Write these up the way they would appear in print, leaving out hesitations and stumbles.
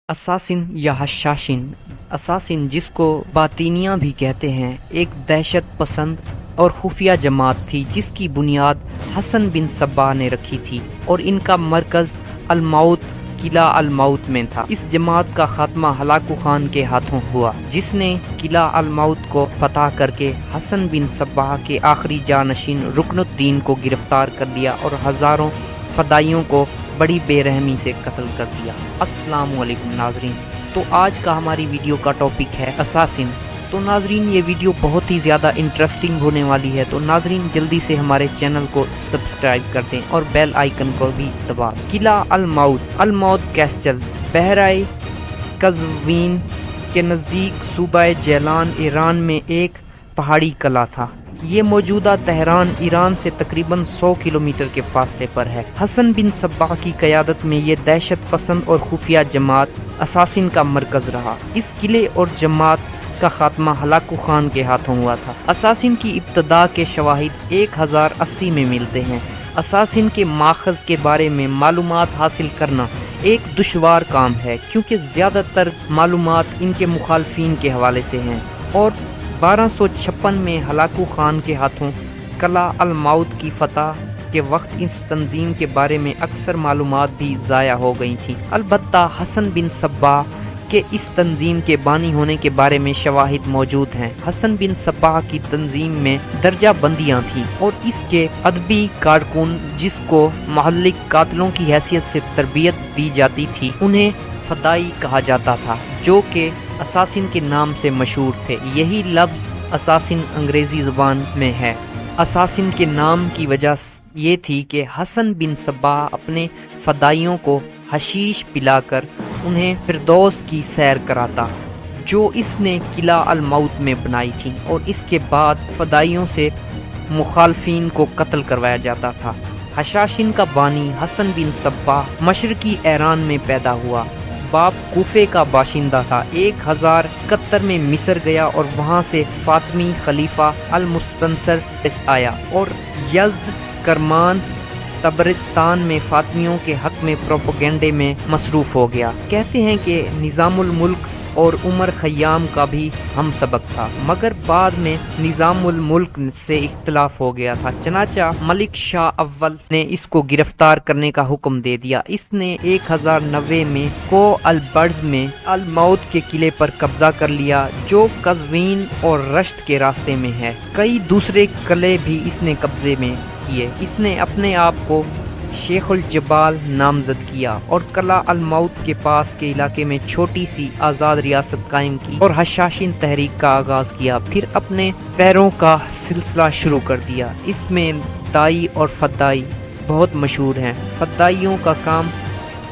اساسن یا حشاشن اساسن جس کو باطینیہ بھی کہتے ہیں ایک دہشت پسند اور خفیہ جماعت تھی جس کی بنیاد حسن بن صباح نے رکھی تھی اور ان کا مرکز الموت قلعہ الموت میں تھا۔ اس جماعت کا خاتمہ ہلاکو خان کے ہاتھوں ہوا جس نے قلعہ الموت کو فتح کر کے حسن بن صباح کے آخری جانشین رکن الدین کو گرفتار کر لیا اور ہزاروں فدائیوں کو بڑی بے رحمی سے قتل کر دیا۔ السلام علیکم ناظرین، تو آج کا ہماری ویڈیو کا ٹاپک ہے اساسن۔ تو ناظرین یہ ویڈیو بہت ہی زیادہ انٹرسٹنگ ہونے والی ہے، تو ناظرین جلدی سے ہمارے چینل کو سبسکرائب کر دیں اور بیل آئیکن کو بھی دبا دیں۔ قلعہ الموت کیسٹل بحیرہ قزوین کے نزدیک صوبہ جیلان ایران میں ایک پہاڑی قلعہ تھا۔ یہ موجودہ تہران ایران سے تقریباً 100 کلومیٹر کے فاصلے پر ہے۔ حسن بن صباح کی قیادت میں یہ دہشت پسند اور خفیہ جماعت اساسن کا مرکز رہا۔ اس قلعے اور جماعت کا خاتمہ ہلاکو خان کے ہاتھوں ہوا تھا۔ اساسن کی ابتدا کے شواہد 1080 میں ملتے ہیں۔ اساسن کے ماخذ کے بارے میں معلومات حاصل کرنا ایک دشوار کام ہے کیونکہ زیادہ تر معلومات ان کے مخالفین کے حوالے سے ہیں، اور 1256 میں ہلاکو خان کے ہاتھوں قلعہ الموت کی فتح کے وقت اس تنظیم کے بارے میں اکثر معلومات بھی ضائع ہو گئی تھیں۔ البتہ حسن بن صباح کے اس تنظیم کے بانی ہونے کے بارے میں شواہد موجود ہیں۔ حسن بن صباح کی تنظیم میں درجہ بندیاں تھیں اور اس کے ادبی کارکن جس کو محلک قاتلوں کی حیثیت سے تربیت دی جاتی تھی انہیں فدائی کہا جاتا تھا، جو کہ اساسن کے نام سے مشہور تھے۔ یہی لفظ اساسن انگریزی زبان میں ہے۔ اساسن کے نام کی وجہ یہ تھی کہ حسن بن صباح اپنے فدائیوں کو حشیش پلا کر انہیں فردوس کی سیر کراتا، جو اس نے قلعہ الموت میں بنائی تھی، اور اس کے بعد فدائیوں سے مخالفین کو قتل کروایا جاتا تھا۔ حشاشن کا بانی حسن بن صباح مشرقی ایران میں پیدا ہوا۔ باپ کوفے کا باشندہ تھا۔ 1071 میں مصر گیا اور وہاں سے فاطمی خلیفہ المستنصر آیا اور یزد کرمان تبرستان میں فاطمیوں کے حق میں پروپیگنڈے میں مصروف ہو گیا۔ کہتے ہیں کہ نظام الملک اور عمر خیام کا بھی ہم سبق تھا، مگر بعد میں نظام الملک سے اختلاف ہو گیا تھا، چنانچہ ملک شاہ اول نے اس کو گرفتار کرنے کا حکم دے دیا۔ اس نے 1090 میں کو البرز میں الموت کے قلعے پر قبضہ کر لیا، جو قزوین اور رشت کے راستے میں ہے۔ کئی دوسرے قلعے بھی اس نے قبضے میں کیے۔ اس نے اپنے آپ کو شیخ الجبال نامزد کیا اور قلعہ الموت کے پاس کے علاقے میں چھوٹی سی آزاد ریاست قائم کی اور حشاشن تحریک کا آغاز کیا۔ پھر اپنے پیروں کا سلسلہ شروع کر دیا۔ اس میں دائی اور فدائی بہت مشہور ہیں۔ فدائیوں کا کام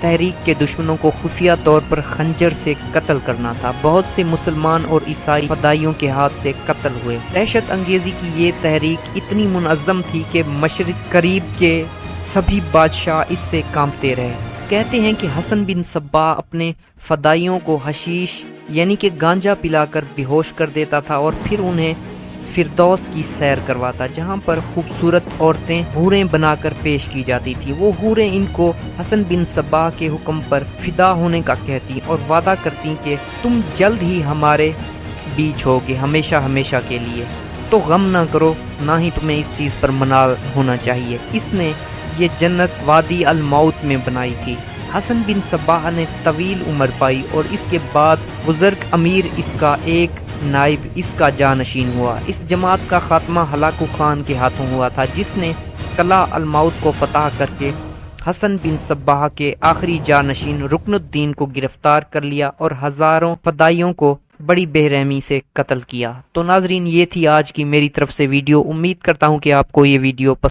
تحریک کے دشمنوں کو خفیہ طور پر خنجر سے قتل کرنا تھا۔ بہت سے مسلمان اور عیسائی فدائیوں کے ہاتھ سے قتل ہوئے۔ دہشت انگیزی کی یہ تحریک اتنی منظم تھی کہ مشرق قریب کے سبھی بادشاہ اس سے کانپتے رہے۔ کہتے ہیں کہ حسن بن صباح اپنے فدائیوں کو حشیش یعنی کہ گانجا پلا کر بے ہوش کر دیتا تھا اور پھر انہیں فردوس کی سیر کرواتا، جہاں پر خوبصورت عورتیں حوریں بنا کر پیش کی جاتی تھی۔ وہ حوریں ان کو حسن بن صباح کے حکم پر فدا ہونے کا کہتی اور وعدہ کرتی کہ تم جلد ہی ہمارے بیچ ہوگے ہمیشہ ہمیشہ کے لیے، تو غم نہ کرو، نہ ہی تمہیں اس چیز پر منال ہونا چاہیے۔ اس نے یہ جنت وادی الموت میں بنائی تھی۔ حسن بن صباح نے طویل عمر پائی اور اس کے بعد بزرگ امیر اس کا ایک نائب اس کا جانشین ہوا۔ اس جماعت کا خاتمہ ہلاکو خان کے ہاتھوں ہوا تھا، جس نے قلعہ الموت کو فتح کر کے حسن بن صباح کے آخری جانشین رکن الدین کو گرفتار کر لیا اور ہزاروں فدائیوں کو بڑی بے رحمی سے قتل کیا۔ تو ناظرین یہ تھی آج کی میری طرف سے ویڈیو۔ امید کرتا ہوں کہ آپ کو یہ ویڈیو پسند